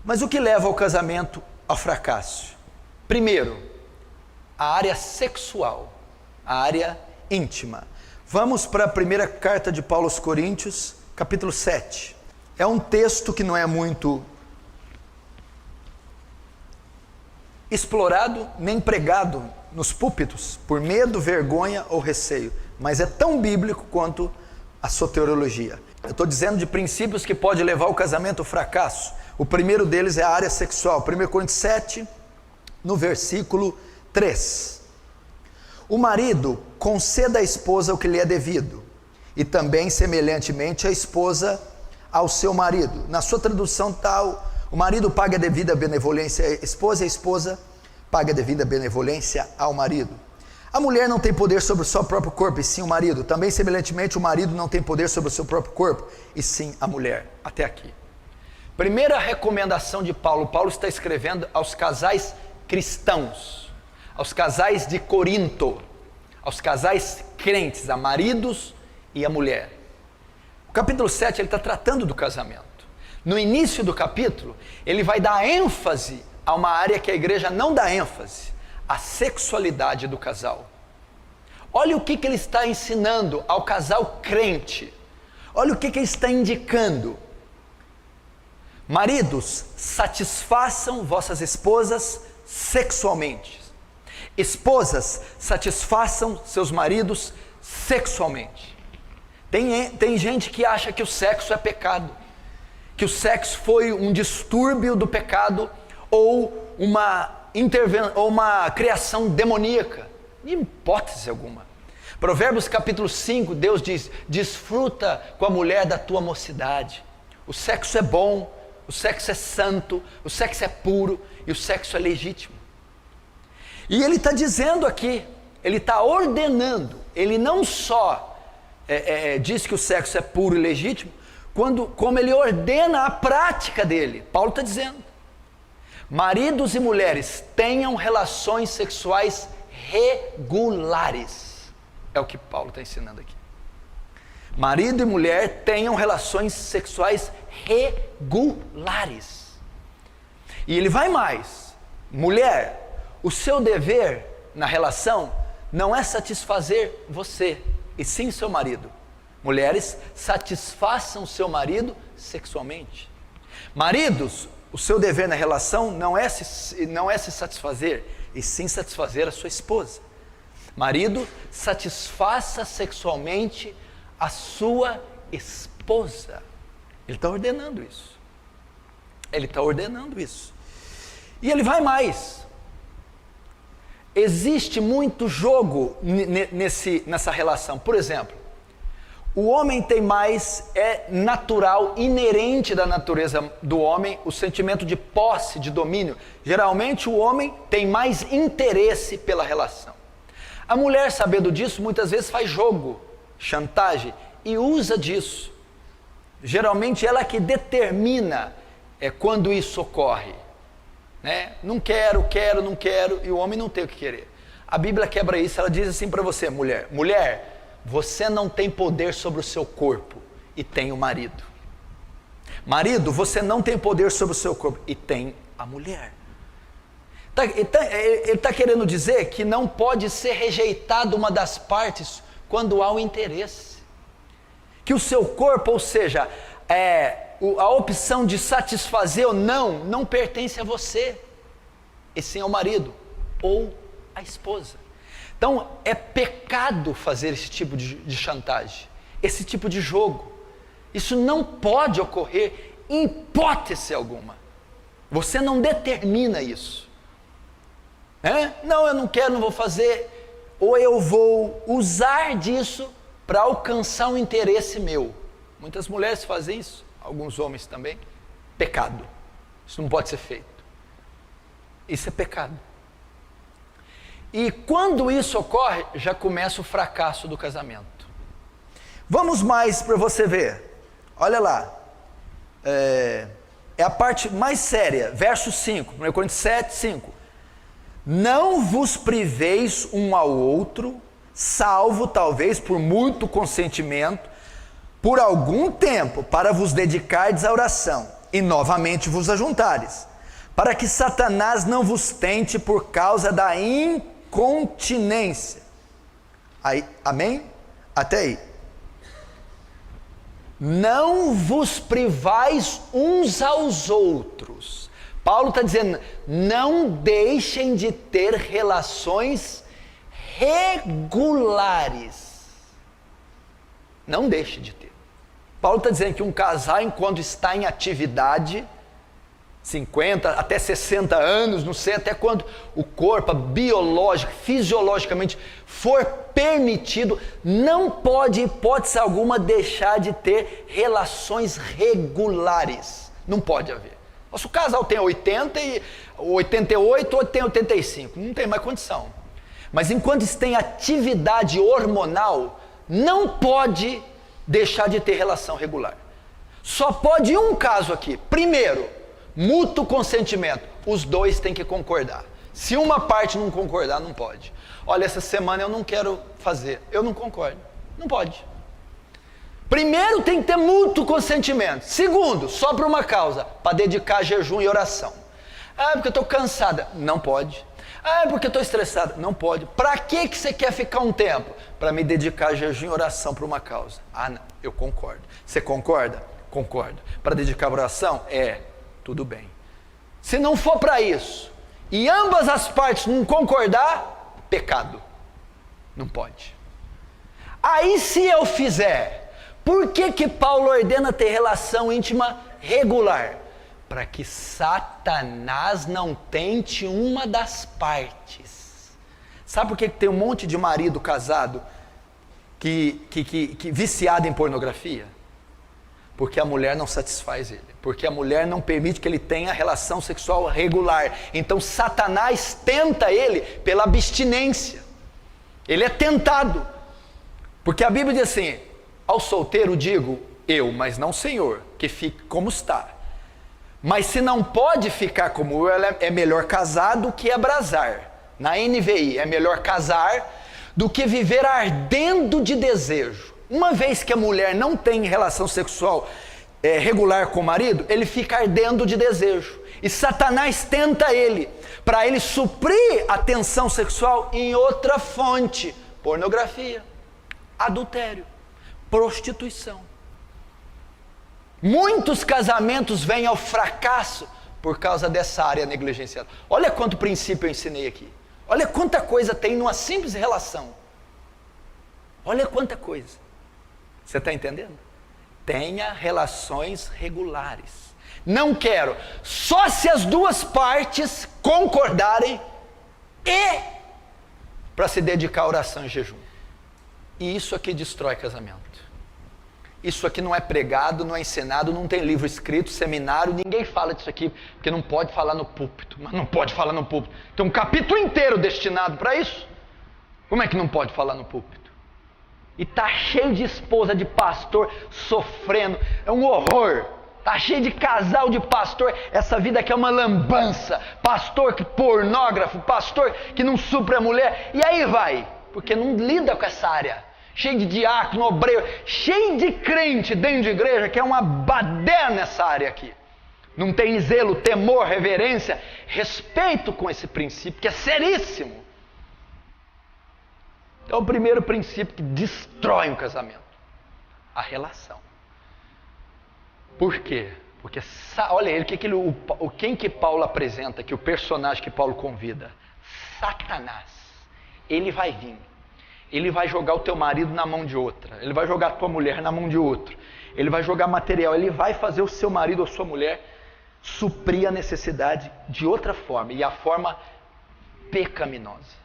Mas o que leva ao casamento ao fracasso? Primeiro, a área sexual, a área íntima. Vamos para a primeira carta de Paulo aos Coríntios, capítulo 7. É um texto que não é muito explorado nem pregado nos púlpitos, por medo, vergonha ou receio, mas é tão bíblico quanto a soteriologia. Eu estou dizendo de princípios que pode levar o casamento ao fracasso. O primeiro deles é a área sexual. 1 Coríntios 7, no versículo 3. O marido conceda à esposa o que lhe é devido, e também semelhantemente a esposa ao seu marido. Na sua tradução tal, o marido paga a devida benevolência à esposa, e a esposa paga a devida benevolência ao marido. A mulher não tem poder sobre o seu próprio corpo, e sim o marido. Também semelhantemente o marido não tem poder sobre o seu próprio corpo, e sim a mulher. Até aqui. Primeira recomendação de Paulo. Paulo está escrevendo aos casais cristãos, aos casais de Corinto, aos casais crentes, a maridos e a mulher. O capítulo 7 ele está tratando do casamento. No início do capítulo, ele vai dar ênfase a uma área que a igreja não dá ênfase, a sexualidade do casal. Olha o que ele está ensinando ao casal crente. Olha o que ele está indicando. Maridos, satisfaçam vossas esposas sexualmente. Esposas, satisfaçam seus maridos sexualmente. Tem gente que acha que o sexo é pecado, que o sexo foi um distúrbio do pecado ou uma criação demoníaca. Em hipótese alguma. Provérbios capítulo 5, Deus diz: desfruta com a mulher da tua mocidade. O sexo é bom, o sexo é santo, o sexo é puro e o sexo é legítimo. E ele está dizendo aqui, ele está ordenando, ele não só diz que o sexo é puro e legítimo, como ele ordena a prática dele. Paulo está dizendo: maridos e mulheres tenham relações sexuais regulares. É o que Paulo está ensinando aqui. Marido e mulher tenham relações sexuais regulares. E ele vai mais. Mulher, o seu dever na relação não é satisfazer você, e sim seu marido. Mulheres, satisfaçam seu marido sexualmente. Maridos, o seu dever na relação não é se satisfazer, e sim satisfazer a sua esposa. Marido, satisfaça sexualmente a sua esposa. Ele está ordenando isso. Ele está ordenando isso. E ele vai mais. Existe muito jogo nessa relação. Por exemplo, o homem tem mais, é natural, inerente da natureza do homem, o sentimento de posse, de domínio. Geralmente o homem tem mais interesse pela relação. A mulher, sabendo disso, muitas vezes faz jogo, chantagem, e usa disso. Geralmente ela que determina quando isso ocorre. Né? Não quero, não quero, e o homem não tem o que querer. A Bíblia quebra isso, ela diz assim para você, mulher: mulher, você não tem poder sobre o seu corpo, e tem o marido. Marido, você não tem poder sobre o seu corpo, e tem a mulher. Ele está querendo dizer que não pode ser rejeitado uma das partes quando há o interesse. Que o seu corpo, ou seja, a opção de satisfazer ou não pertence a você, e sim ao marido ou à esposa. Então é pecado fazer esse tipo de chantagem, esse tipo de jogo. Isso não pode ocorrer em hipótese alguma. Você não determina isso. Não, eu não quero, não vou fazer, ou eu vou usar disso para alcançar um interesse meu. Muitas mulheres fazem isso, alguns homens também. Pecado. Isso não pode ser feito. Isso é pecado. E quando isso ocorre, já começa o fracasso do casamento. Vamos mais para você ver. Olha lá. É a parte mais séria, verso 5, 1 Coríntios 7, 5. Não vos priveis um ao outro, salvo talvez por muito consentimento, por algum tempo, para vos dedicardes à oração, e novamente vos ajuntares, para que Satanás não vos tente por causa da incontinência. Aí, amém? Até aí. Não vos privais uns aos outros. Paulo está dizendo, não deixem de ter relações regulares. Não deixe de ter. Paulo está dizendo que um casal, enquanto está em atividade, 50 até 60 anos, não sei até quando o corpo biológico, fisiologicamente for permitido, não pode, hipótese alguma, deixar de ter relações regulares. Não pode haver. Se o casal tem 80 e 88 ou tem 85, não tem mais condição. Mas enquanto está em atividade hormonal, não pode deixar de ter relação regular. Só pode um caso aqui. Primeiro, mútuo consentimento. Os dois têm que concordar. Se uma parte não concordar, não pode. Olha, essa semana eu não quero fazer. Eu não concordo. Não pode. Primeiro, tem que ter mútuo consentimento. Segundo, só para uma causa, para dedicar jejum e oração. Ah, porque eu estou cansada. Não pode. Ah, porque eu estou estressada. Não pode. Para que você quer ficar um tempo? Para me dedicar jejum e oração para uma causa. Ah, não, eu concordo. Você concorda? Concordo. Para dedicar oração? Tudo bem. Se não for para isso, e ambas as partes não concordar, pecado. Não pode. Aí se eu fizer, por que Paulo ordena ter relação íntima regular? Para que Satanás não tente uma das partes. Sabe por que tem um monte de marido casado que viciado em pornografia? Porque a mulher não satisfaz ele. Porque a mulher não permite que ele tenha relação sexual regular. Então Satanás tenta ele pela abstinência. Ele é tentado. Porque a Bíblia diz assim, ao solteiro digo, eu, mas não Senhor, que fique como está. Mas se não pode ficar como eu, é melhor casar do que abrasar. Na NVI, é melhor casar do que viver ardendo de desejo. Uma vez que a mulher não tem relação sexual regular com o marido, ele fica ardendo de desejo. E Satanás tenta ele, para ele suprir a tensão sexual em outra fonte. Pornografia, adultério, prostituição. Muitos casamentos vêm ao fracasso por causa dessa área negligenciada. Olha quanto princípio eu ensinei aqui. Olha quanta coisa tem numa simples relação. Olha quanta coisa. Você está entendendo? Tenha relações regulares. Não quero. Só se as duas partes concordarem e para se dedicar à oração e jejum. E isso aqui destrói casamento. Isso aqui não é pregado, não é ensinado, não tem livro escrito, seminário, ninguém fala disso aqui, porque não pode falar no púlpito. Mas não pode falar no púlpito. Tem um capítulo inteiro destinado para isso. Como é que não pode falar no púlpito? E tá cheio de esposa de pastor sofrendo, é um horror. Tá cheio de casal de pastor, essa vida aqui é uma lambança. Pastor que pornógrafo, pastor que não supre a mulher. E aí vai, porque não lida com essa área. Cheio de diácono, obreiro, cheio de crente dentro de igreja, que é uma baderna nessa área aqui. Não tem zelo, temor, reverência, respeito com esse princípio, que é seríssimo. Então, o primeiro princípio que destrói um casamento, a relação. Por quê? Porque, olha ele, quem que Paulo apresenta, que o personagem que Paulo convida? Satanás. Ele vai vir. Ele vai jogar o teu marido na mão de outra. Ele vai jogar a tua mulher na mão de outro. Ele vai jogar material. Ele vai fazer o seu marido ou sua mulher suprir a necessidade de outra forma. E a forma pecaminosa.